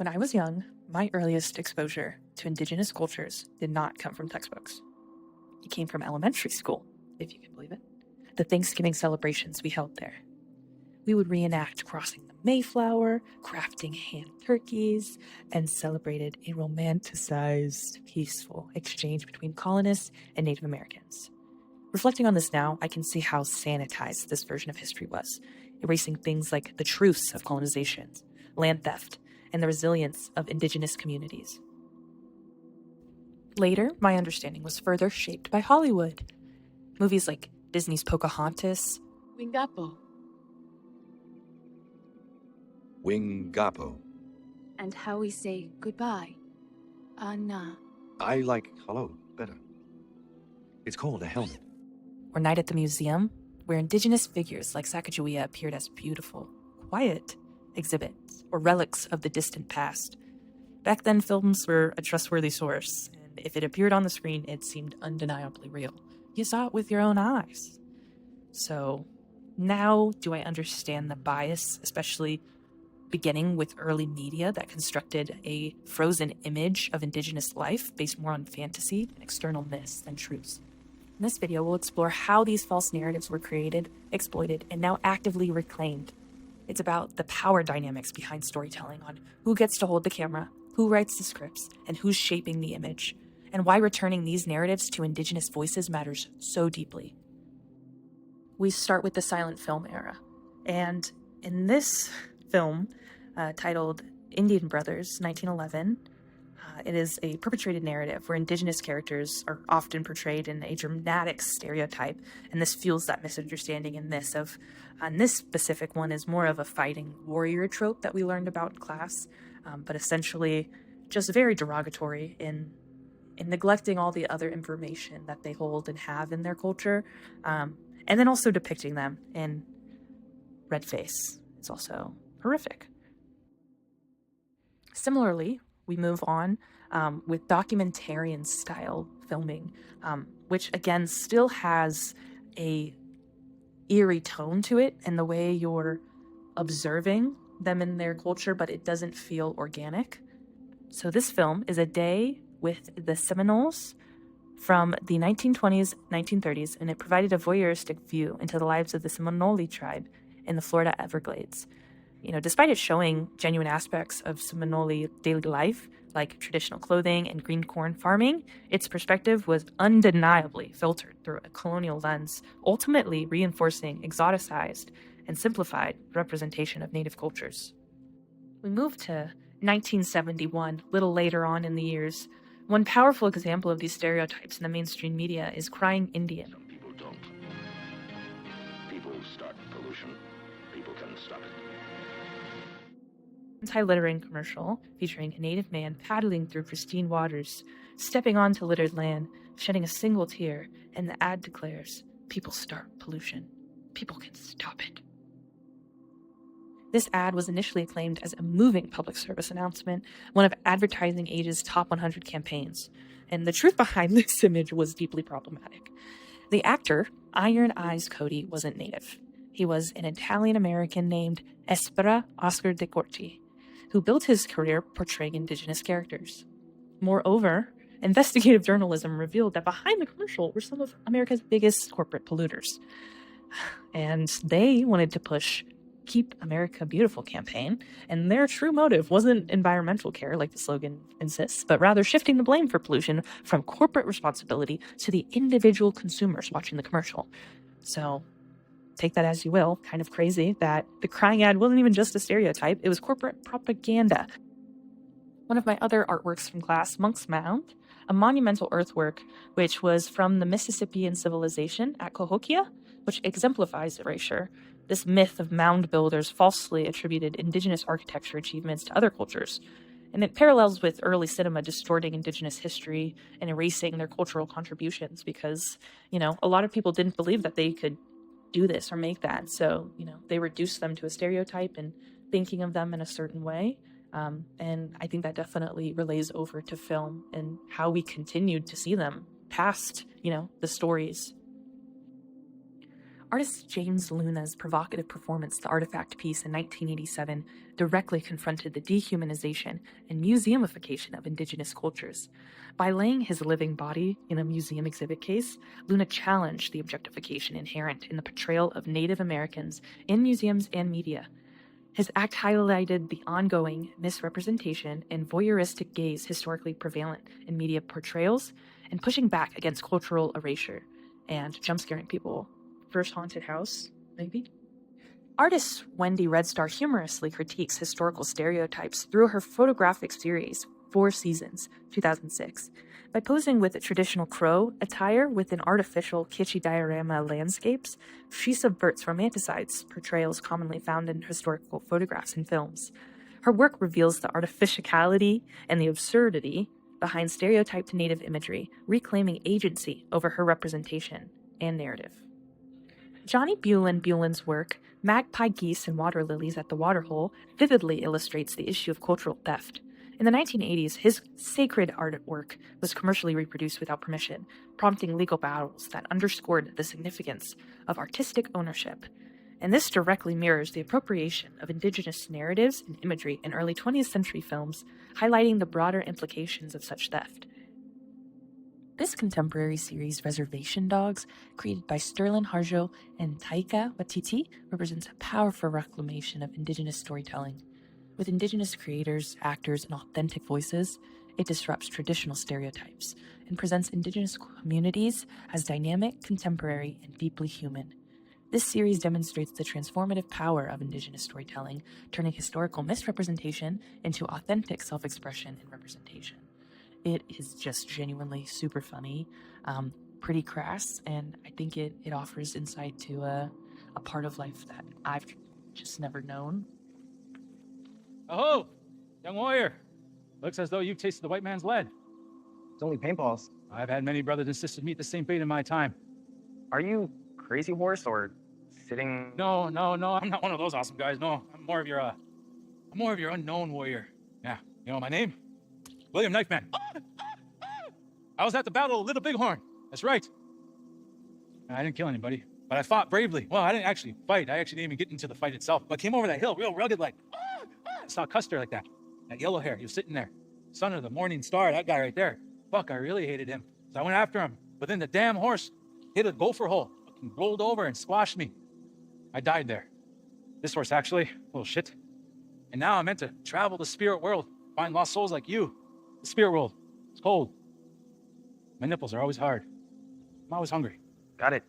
When I was young, my earliest exposure to indigenous cultures did not come from textbooks. It came from elementary school, if you can believe it. The Thanksgiving celebrations we held there. We would reenact crossing the Mayflower, crafting hand turkeys, and celebrated a romanticized, peaceful exchange between colonists and Native Americans. Reflecting on this now, I can see how sanitized this version of history was, erasing things like the truths of colonization, land theft, and the resilience of indigenous communities. Later, my understanding was further shaped by Hollywood. Movies like Disney's Pocahontas, Wingapo. Wingapo. And how we say goodbye. Anna. I like hello better. It's called a helmet. or Night at the Museum, where indigenous figures like Sacagawea appeared as beautiful, quiet exhibits or relics of the distant past. Back then, films were a trustworthy source, and if it appeared on the screen, it seemed undeniably real. You saw it with your own eyes. So now do I understand the bias, especially beginning with early media that constructed a frozen image of indigenous life based more on fantasy and external myths than truths. In this video, we'll explore how these false narratives were created, exploited, and now actively reclaimed. It's about the power dynamics behind storytelling, on who gets to hold the camera, who writes the scripts, and who's shaping the image, and why returning these narratives to indigenous voices matters so deeply. We start with the silent film era, and in this film, titled Indian Brothers, 1911, it is a perpetrated narrative where indigenous characters are often portrayed in a dramatic stereotype, and this fuels that misunderstanding in this of, and this specific one is more of a fighting warrior trope that we learned about in class, but essentially just very derogatory in neglecting all the other information that they hold and have in their culture, and then also depicting them in red face. It's also horrific. Similarly, we move on with documentarian style filming, which again still has a eerie tone to it in the way you're observing them in their culture, but it doesn't feel organic. So this film is A Day with the Seminoles from the 1920s, 1930s, and it provided a voyeuristic view into the lives of the Seminole tribe in the Florida Everglades. Despite it showing genuine aspects of Seminole daily life, like traditional clothing and green corn farming, its perspective was undeniably filtered through a colonial lens, ultimately reinforcing exoticized and simplified representation of Native cultures. We move to 1971, a little later on in the years. One powerful example of these stereotypes in the mainstream media is Crying Indian. Some people don't. People start pollution. People can stop it. Anti-littering commercial featuring a native man paddling through pristine waters, stepping onto littered land, shedding a single tear, and the ad declares, "People start pollution. People can stop it." This ad was initially acclaimed as a moving public service announcement, one of Advertising Age's top 100 campaigns. And the truth behind this image was deeply problematic. The actor, Iron Eyes Cody, wasn't native. He was an Italian-American named Espera Oscar de Corti, who built his career portraying indigenous characters. Moreover, investigative journalism revealed that behind the commercial were some of America's biggest corporate polluters. And they wanted to push Keep America Beautiful campaign, and their true motive wasn't environmental care like the slogan insists, but rather shifting the blame for pollution from corporate responsibility to the individual consumers watching the commercial. So take that as you will. Kind of crazy that the crying ad wasn't even just a stereotype, it was corporate propaganda. One of my other artworks from class, Monk's Mound, a monumental earthwork which was from the Mississippian civilization at Cahokia, which exemplifies erasure. This myth of mound builders falsely attributed indigenous architecture achievements to other cultures, and it parallels with early cinema distorting indigenous history and erasing their cultural contributions because, a lot of people didn't believe that they could do this or make that. So, they reduced them to a stereotype and thinking of them in a certain way. And I think that definitely relays over to film and how we continued to see them past, the stories. Artist James Luna's provocative performance, The Artifact piece in 1987, directly confronted the dehumanization and museumification of indigenous cultures. By laying his living body in a museum exhibit case, Luna challenged the objectification inherent in the portrayal of Native Americans in museums and media. His act highlighted the ongoing misrepresentation and voyeuristic gaze historically prevalent in media portrayals and pushing back against cultural erasure and jump-scaring people. First haunted house, maybe? Artist Wendy Redstar humorously critiques historical stereotypes through her photographic series, 4 Seasons, 2006. By posing with a traditional Crow attire within artificial kitschy diorama landscapes, she subverts romanticides portrayals commonly found in historical photographs and films. Her work reveals the artificiality and the absurdity behind stereotyped native imagery, reclaiming agency over her representation and narrative. Johnny Bulin's work, Magpie Geese and Water Lilies at the Waterhole, vividly illustrates the issue of cultural theft. In the 1980s, his sacred artwork was commercially reproduced without permission, prompting legal battles that underscored the significance of artistic ownership. And this directly mirrors the appropriation of indigenous narratives and imagery in early 20th century films, highlighting the broader implications of such theft. This contemporary series, Reservation Dogs, created by Sterling Harjo and Taika Waititi, represents a powerful reclamation of indigenous storytelling. With indigenous creators, actors, and authentic voices, it disrupts traditional stereotypes and presents indigenous communities as dynamic, contemporary, and deeply human. This series demonstrates the transformative power of indigenous storytelling, turning historical misrepresentation into authentic self-expression and representation. It is just genuinely super funny, pretty crass, and I think it offers insight to a part of life that I've just never known. Oh, young warrior. Looks as though you've tasted the white man's lead. It's only paintballs. I've had many brothers and sisters meet the same fate in my time. Are you Crazy Horse or sitting? No, I'm not one of those awesome guys. No, I'm more of your unknown warrior. Yeah, you know my name? William Knifeman. I was at the Battle of Little Bighorn. That's right. I didn't kill anybody, but I fought bravely. Well, I didn't actually fight. I actually didn't even get into the fight itself, but came over that hill real rugged like. I saw Custer like that. That yellow hair, he was sitting there. Son of the morning star, that guy right there. Fuck, I really hated him. So I went after him, but then the damn horse hit a gopher hole, fucking rolled over and squashed me. I died there. This horse actually, little shit. And now I'm meant to travel the spirit world, find lost souls like you. The spirit world, it's cold. My nipples are always hard. I'm always hungry. Got it.